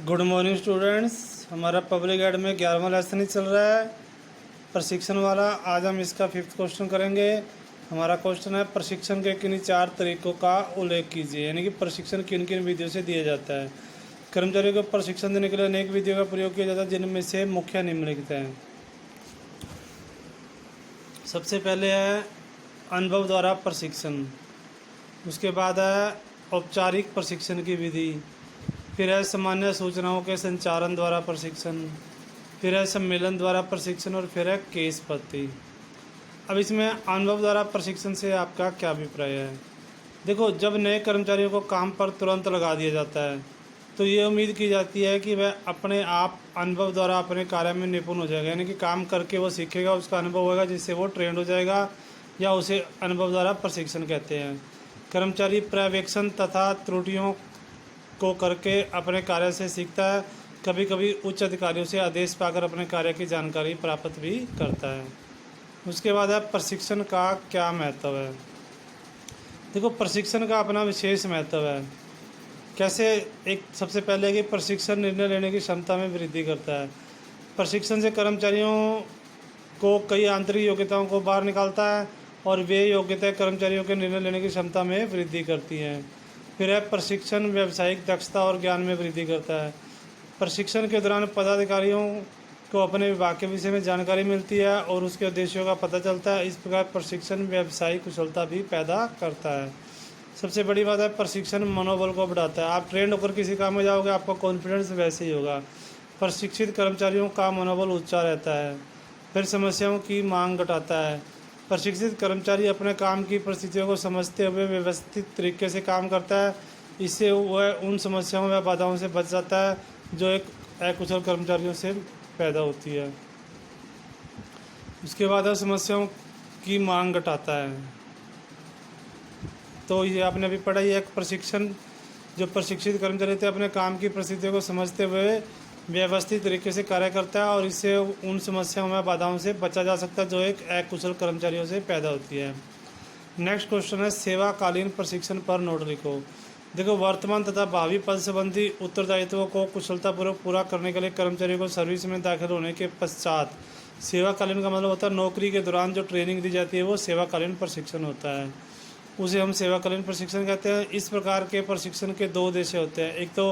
Good morning students. हमारा public add में 11वां lesson ही चल रहा है, प्रशिक्षण वाला। आज हम इसका 5th क्वेश्चन करेंगे। हमारा क्वेश्चन है, प्रशिक्षण के किन्हीं 4 तरीकों का उल्लेख कीजिए। यानी कि प्रशिक्षण किन किन विधियों से दिया जाता है। कर्मचारियों को प्रशिक्षण देने के लिए अनेक विधियों का प्रयोग किया जाता है, जिनमें से मुख्य निम्नलिखित हैं। सबसे पहले है अनुभव द्वारा प्रशिक्षण, उसके बाद है औपचारिक प्रशिक्षण की विधि, फिर है सामान्य सूचनाओं के संचारण द्वारा प्रशिक्षण, फिर है सम्मेलन द्वारा प्रशिक्षण और फिर है केस पद्धति। अब इसमें अनुभव द्वारा प्रशिक्षण से आपका क्या अभिप्राय है। देखो, जब नए कर्मचारियों को काम पर तुरंत लगा दिया जाता है तो ये उम्मीद की जाती है कि वह अपने आप अनुभव द्वारा अपने कार्य में निपुण हो जाएगा। यानी कि काम करके वो सीखेगा, उसका अनुभव होगा, जिससे वो ट्रेंड हो जाएगा, या उसे अनुभव द्वारा प्रशिक्षण कहते हैं। कर्मचारी पर्यवेक्षण तथा त्रुटियों को करके अपने कार्य से सीखता है। कभी कभी उच्च अधिकारियों से आदेश पाकर अपने कार्य की जानकारी प्राप्त भी करता है। उसके बाद है प्रशिक्षण का क्या महत्व है। देखो, प्रशिक्षण का अपना विशेष महत्व है। कैसे? एक सबसे पहले कि प्रशिक्षण निर्णय लेने की क्षमता में वृद्धि करता है। प्रशिक्षण से कर्मचारियों को कई आंतरिक योग्यताओं को बाहर निकालता है और वे योग्यताएं कर्मचारियों के निर्णय लेने की क्षमता में वृद्धि करती हैं। फिर है प्रशिक्षण व्यावसायिक दक्षता और ज्ञान में वृद्धि करता है। प्रशिक्षण के दौरान पदाधिकारियों को अपने विभाग के विषय में जानकारी मिलती है और उसके उद्देश्यों का पता चलता है। इस प्रकार प्रशिक्षण व्यावसायिक कुशलता भी पैदा करता है। सबसे बड़ी बात है, प्रशिक्षण मनोबल को बढ़ाता है। आप ट्रेंड होकर किसी काम में जाओगे, आपका कॉन्फिडेंस वैसे ही होगा। प्रशिक्षित कर्मचारियों का मनोबल ऊंचा रहता है। फिर समस्याओं की मांग घटाता है। प्रशिक्षित कर्मचारी अपने काम की परिस्थितियों को समझते हुए व्यवस्थित तरीके से काम करता है। इससे वह उन समस्याओं व बाधाओं से बच जाता है जो एक अकुशल कर्मचारियों से पैदा होती है। उसके बाद समस्याओं की मांग घटाता है। तो ये आपने अभी पढ़ा ही है, प्रशिक्षण जो प्रशिक्षित कर्मचारी थे अपने काम की परिस्थितियों को समझते हुए व्यवस्थित तरीके से कार्य करता है और इससे उन समस्याओं में बाधाओं से बचा जा सकता है जो एक अकुशल कर्मचारियों से पैदा होती है। नेक्स्ट क्वेश्चन है, सेवाकालीन प्रशिक्षण पर नोट लिखो। देखो, वर्तमान तथा भावी पद संबंधी उत्तरदायित्वों को कुशलतापूर्वक पूरा करने के लिए कर्मचारियों को सर्विस में दाखिल होने के पश्चात, सेवाकालीन का मतलब होता है नौकरी के दौरान जो ट्रेनिंग दी जाती है वो सेवाकालीन प्रशिक्षण होता है, उसे हम सेवाकालीन प्रशिक्षण कहते हैं। इस प्रकार के प्रशिक्षण के 2 उद्देश्य होते हैं। एक तो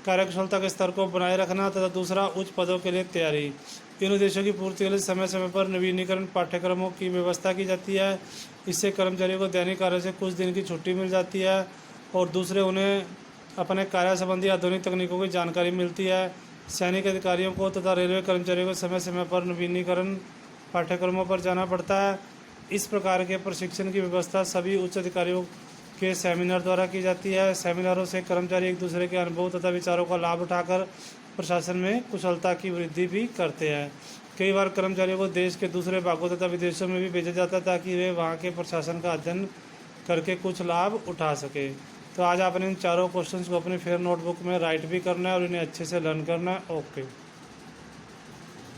कार्यकुशलता के स्तर को बनाए रखना तथा दूसरा उच्च पदों के लिए तैयारी। इन उद्देश्यों की पूर्ति के लिए समय समय पर नवीनीकरण पाठ्यक्रमों की व्यवस्था की जाती है। इससे कर्मचारियों को दैनिक कार्य से कुछ दिन की छुट्टी मिल जाती है और दूसरे उन्हें अपने कार्य संबंधी आधुनिक तकनीकों की जानकारी मिलती है। सैनिक अधिकारियों को तथा रेलवे कर्मचारियों को समय समय पर नवीनीकरण पाठ्यक्रमों पर जाना पड़ता है। इस प्रकार के प्रशिक्षण की व्यवस्था सभी उच्च अधिकारियों के सेमिनार द्वारा की जाती है। सेमिनारों से कर्मचारी एक दूसरे के अनुभव तथा विचारों का लाभ उठाकर प्रशासन में कुशलता की वृद्धि भी करते हैं। कई बार कर्मचारियों को देश के दूसरे भागों तथा विदेशों में भी भेजा जाता है ताकि वे वहाँ के प्रशासन का अध्ययन करके कुछ लाभ उठा सके। तो आज आपने इन चारों क्वेश्चंस को अपनी फेयर नोटबुक में राइट भी करना है और इन्हें अच्छे से लर्न करना है। ओके।